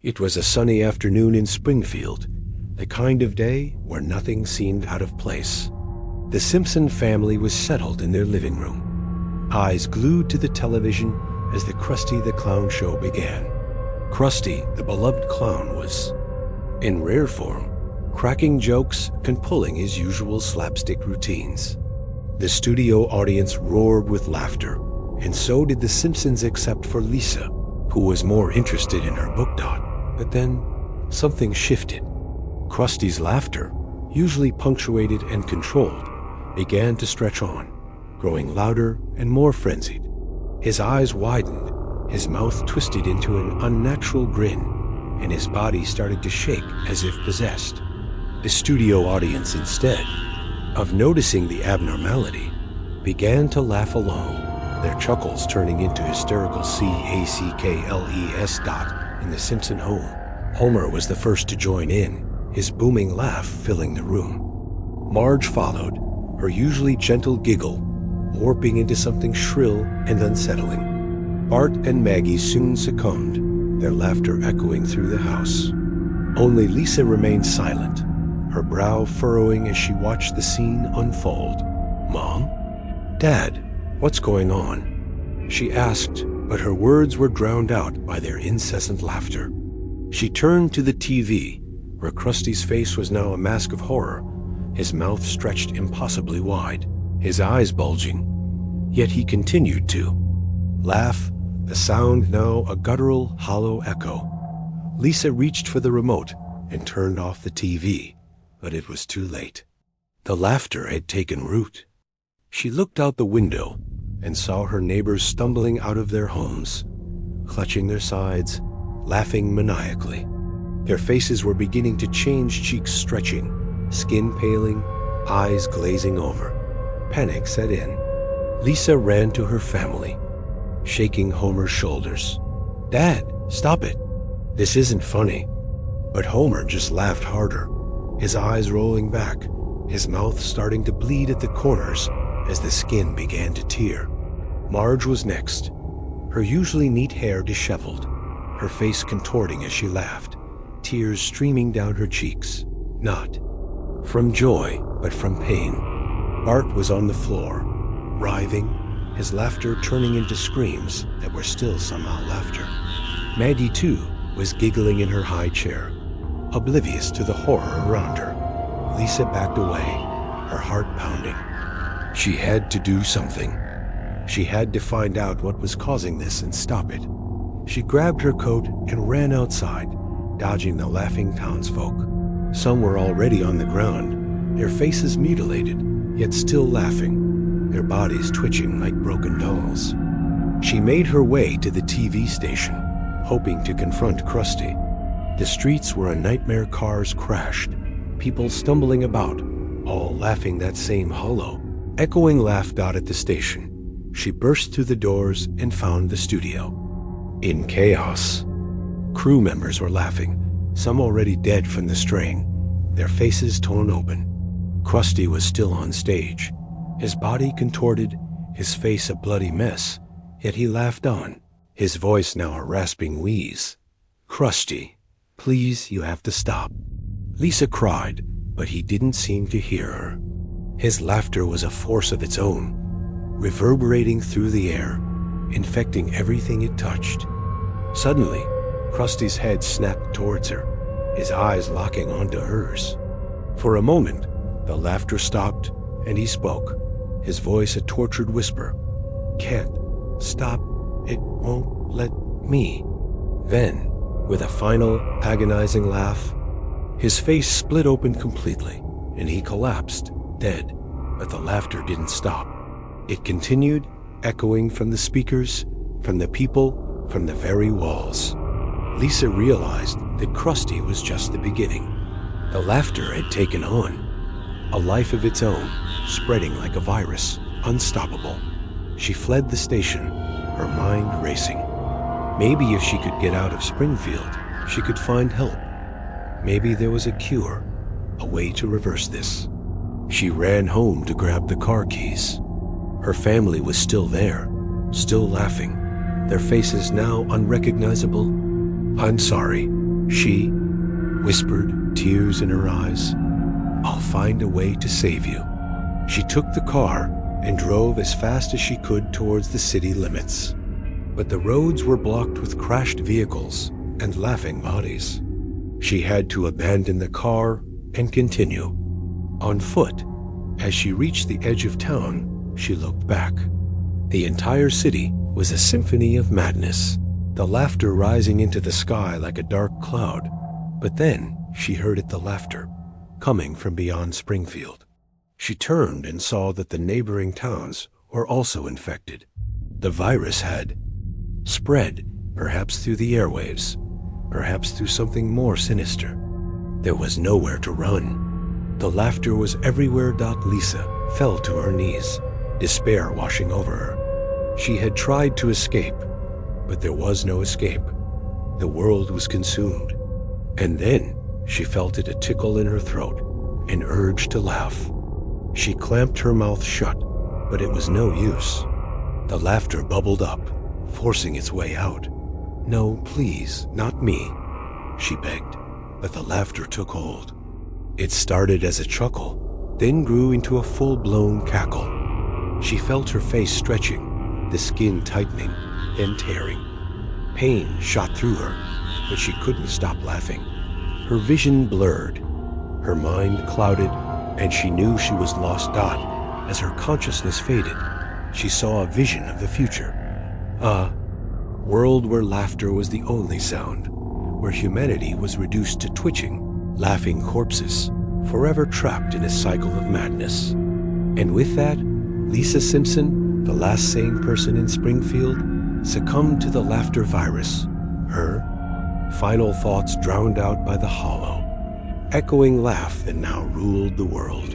It was a sunny afternoon in Springfield, the kind of day where nothing seemed out of place. The Simpson family was settled in their living room, eyes glued to the television as the Krusty the Clown show began. Krusty, the beloved clown, was in rare form, cracking jokes and pulling his usual slapstick routines. The studio audience roared with laughter, and so did the Simpsons except for Lisa, who was more interested in her book dot. But then, something shifted. Krusty's laughter, usually punctuated and controlled, began to stretch on, growing louder and more frenzied. His eyes widened, his mouth twisted into an unnatural grin, and his body started to shake as if possessed. The studio audience, instead of noticing the abnormality, began to laugh along, their chuckles turning into hysterical cackles in the Simpson home. Homer was the first to join in, his booming laugh filling the room. Marge followed, her usually gentle giggle warping into something shrill and unsettling. Bart and Maggie soon succumbed, their laughter echoing through the house. Only Lisa remained silent, her brow furrowing as she watched the scene unfold. "Mom? Dad, what's going on?" she asked, but her words were drowned out by their incessant laughter. She turned to the TV, where Krusty's face was now a mask of horror, his mouth stretched impossibly wide, his eyes bulging. Yet he continued to laugh, the sound now a guttural, hollow echo. Lisa reached for the remote and turned off the TV, but it was too late. The laughter had taken root. She looked out the window and saw her neighbors stumbling out of their homes, clutching their sides, laughing maniacally. Their faces were beginning to change, cheeks stretching, skin paling, eyes glazing over. Panic set in. Lisa ran to her family, shaking Homer's shoulders. "Dad, stop it. This isn't funny." But Homer just laughed harder, his eyes rolling back, his mouth starting to bleed at the corners as the skin began to tear. Marge was next, her usually neat hair disheveled, her face contorting as she laughed, tears streaming down her cheeks, not from joy, but from pain. Bart was on the floor, writhing, his laughter turning into screams that were still somehow laughter. Maggie, too, was giggling in her high chair, oblivious to the horror around her. Lisa backed away, her heart pounding. She had to do something. She had to find out what was causing this and stop it. She grabbed her coat and ran outside, dodging the laughing townsfolk. Some were already on the ground, their faces mutilated, yet still laughing, their bodies twitching like broken dolls. She made her way to the TV station, hoping to confront Krusty. The streets were a nightmare. Cars crashed, people stumbling about, all laughing that same hollow, echoing laugh out at the station. She burst through the doors and found the studio. In chaos, crew members were laughing, some already dead from the strain, their faces torn open. Krusty was still on stage, his body contorted, his face a bloody mess, yet he laughed on, his voice now a rasping wheeze. "Krusty, please, you have to stop." Lisa cried, but he didn't seem to hear her. His laughter was a force of its own, reverberating through the air, infecting everything it touched. Suddenly, Krusty's head snapped towards her, his eyes locking onto hers. For a moment, the laughter stopped, and he spoke, his voice a tortured whisper. "Can't stop, it won't let me." Then, with a final, agonizing laugh, his face split open completely, and he collapsed, dead, but the laughter didn't stop. It continued, echoing from the speakers, from the people, from the very walls. Lisa realized that Krusty was just the beginning. The laughter had taken on a life of its own, spreading like a virus, unstoppable. She fled the station, her mind racing. Maybe if she could get out of Springfield, she could find help. Maybe there was a cure, a way to reverse this. She ran home to grab the car keys. Her family was still there, still laughing, their faces now unrecognizable. "I'm sorry," She whispered, tears in her eyes, "I'll find a way to save you." She took the car and drove as fast as she could towards the city limits. But the roads were blocked with crashed vehicles and laughing bodies. She had to abandon the car and continue. On foot, as she reached the edge of town, she looked back. The entire city was a symphony of madness, the laughter rising into the sky like a dark cloud. But then she heard the laughter, coming from beyond Springfield. She turned and saw that the neighboring towns were also infected. The virus had spread, perhaps through the airwaves, perhaps through something more sinister. There was nowhere to run. The laughter was everywhere. Lisa fell to her knees, despair washing over her. She had tried to escape, but there was no escape. The world was consumed. And then she felt a tickle in her throat, an urge to laugh. She clamped her mouth shut, but it was no use. The laughter bubbled up, forcing its way out. "No, please, not me," she begged, but the laughter took hold. It started as a chuckle, then grew into a full-blown cackle. She felt her face stretching, the skin tightening, then tearing. Pain shot through her, but she couldn't stop laughing. Her vision blurred, her mind clouded, and she knew she was lost. As her consciousness faded, she saw a vision of the future. A world where laughter was the only sound, where humanity was reduced to twitching, laughing corpses, forever trapped in a cycle of madness. And with that, Lisa Simpson, the last sane person in Springfield, succumbed to the laughter virus, her final thoughts drowned out by the hollow, echoing laugh that now ruled the world.